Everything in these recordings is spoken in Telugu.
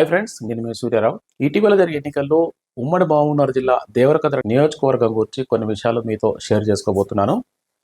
హాయ్ ఫ్రెండ్స్, నేను మీ సూర్యారావు. ఇటీవల జరిగే ఎన్నికల్లో ఉమ్మడి మహబూబ్నగర్ జిల్లా దేవరకద్ర నియోజకవర్గం గురించి కొన్ని విషయాలు మీతో షేర్ చేసుకోబోతున్నాను.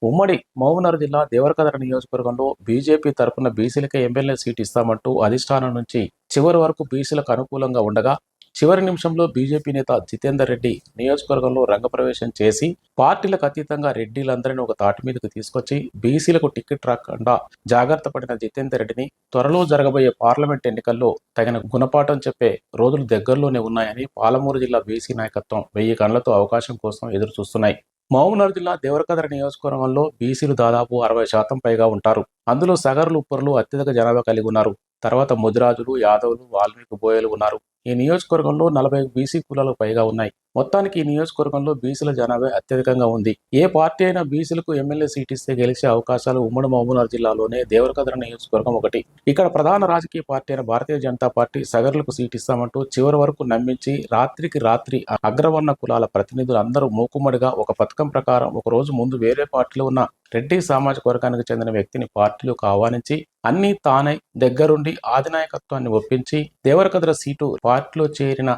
ఉమ్మడి మహబూబ్నగర్ జిల్లా దేవరకద్ర నియోజకవర్గంలో బీజేపీ తరపున బీసీలకే ఎమ్మెల్యే సీట్ ఇస్తామంటూ అధిష్టానం నుంచి చివరి వరకు బీసీలకు అనుకూలంగా ఉండగా, చివరి నిమిషంలో బీజేపీ నేత జితేందర్ రెడ్డి నియోజకవర్గంలో రంగప్రవేశం చేసి పార్టీలకు అతీతంగా రెడ్డిలందరినీ ఒక తాటి మీదకు తీసుకొచ్చి బీసీలకు టికెట్ రాకుండా జాగ్రత్త పడిన జితేందర్ రెడ్డిని త్వరలో జరగబోయే పార్లమెంట్ ఎన్నికల్లో తగిన గుణపాఠం చెప్పే రోజులు దగ్గరలోనే ఉన్నాయని పాలమూరు జిల్లా బీసీ నాయకత్వం 1000 కళ్లతో అవకాశం కోసం ఎదురు చూస్తున్నాయి. మహబూబ్నగర్ జిల్లా దేవరకద్ర నియోజకవర్గంలో బీసీలు దాదాపు 60% పైగా ఉంటారు. అందులో సగర్లు ఉప్పర్లు అత్యధిక జనాభా కలిగి ఉన్నారు. తర్వాత ముదిరాజులు, యాదవులు, వాల్మీకి బోయలు ఉన్నారు. ఈ నియోజకవర్గంలో 40 బీసీ కులాలకు పైగా ఉన్నాయి. మొత్తానికి ఈ నియోజకవర్గంలో బీసీల జనాభా అత్యధికంగా ఉంది. ఏ పార్టీ అయినా బీసీలకు ఎమ్మెల్యే సీట్ ఇస్తే గెలిచే అవకాశాలు ఉమ్మడి మహబూబ్నగర్ జిల్లాలోనే దేవరకద్ర నియోజకవర్గం ఒకటి. ఇక్కడ ప్రధాన రాజకీయ పార్టీ అయిన భారతీయ జనతా పార్టీ సగర్లకు సీట్ ఇస్తామంటూ చివరి వరకు నమ్మించి రాత్రికి రాత్రి అగ్రవర్ణ కులాల ప్రతినిధులు అందరూ మూకుమ్మడిగా ఒక పథకం ప్రకారం ఒక రోజు ముందు వేరే పార్టీలో ఉన్న రెడ్డి సామాజిక వర్గానికి చెందిన వ్యక్తిని పార్టీలోకి ఆహ్వానించి అన్ని తానే దగ్గరుండి అధినాయకత్వాన్ని ఒప్పించి దేవరకద్ర సీటు పార్టీలో చేరిన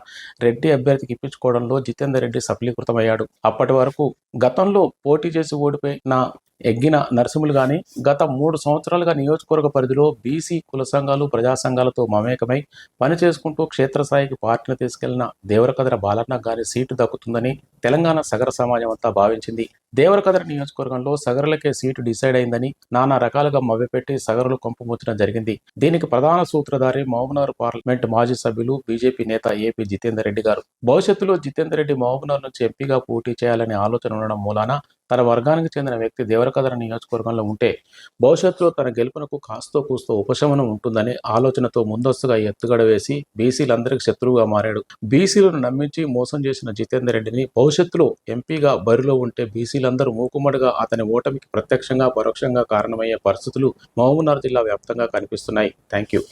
రెడ్డి అభ్యర్థికి ఇప్పించుకోవడంలో జితేందర్ రెడ్డి సఫలీకృతమయ్యాడు. అప్పటి వరకు గతంలో పోటీ చేసి ఓడిపోయిన ఎగ్గిన నరసింహులు గాని గత 3 సంవత్సరాలుగా నియోజకవర్గ పరిధిలో బీసీ కుల సంఘాలు, ప్రజా సంఘాలతో మమేకమై పనిచేసుకుంటూ క్షేత్రస్థాయికి పార్టీని తీసుకెళ్లిన దేవరకద్ర బాలన్న గారి సీటు దక్కుతుందని తెలంగాణ సగర సమాజం అంతా భావించింది. దేవరకద్ర నియోజకవర్గంలో సగరులకే సీటు డిసైడ్ అయిందని నానా రకాలుగా మభ్యపెట్టి సగరులు కొంపముచ్చడం జరిగింది. దీనికి ప్రధాన సూత్రధారి మహబూబ్నగర్ పార్లమెంట్ మాజీ సభ్యులు బీజేపీ నేత ఏపీ జితేందర్ రెడ్డి గారు. భవిష్యత్తులో జితేందర్ రెడ్డి మహబూబ్నగర్ నుంచి ఎంపీగా పోటీ చేయాలనే ఆలోచన ఉండడం మూలాన తన వర్గానికి చెందిన వ్యక్తి దేవరకద్ర నియోజకవర్గంలో ఉంటే భవిష్యత్తులో తన గెలుపునకు కాస్తో కూస్తో ఉపశమనం ఉంటుందనే ఆలోచనతో ముందస్తుగా ఎత్తుగడ వేసి బీసీలందరికీ శత్రువుగా మారాడు. బీసీలను నమ్మించి మోసం చేసిన జితేందర్ రెడ్డిని భవిష్యత్తులో ఎంపీగా బరిలో ఉంటే బీసీలందరూ మూకుమ్మడిగా అతని ఓటమికి ప్రత్యక్షంగా పరోక్షంగా కారణమయ్యే పరిస్థితులు మహబూబ్నగర్ జిల్లా వ్యాప్తంగా కనిపిస్తున్నాయి. Thank you.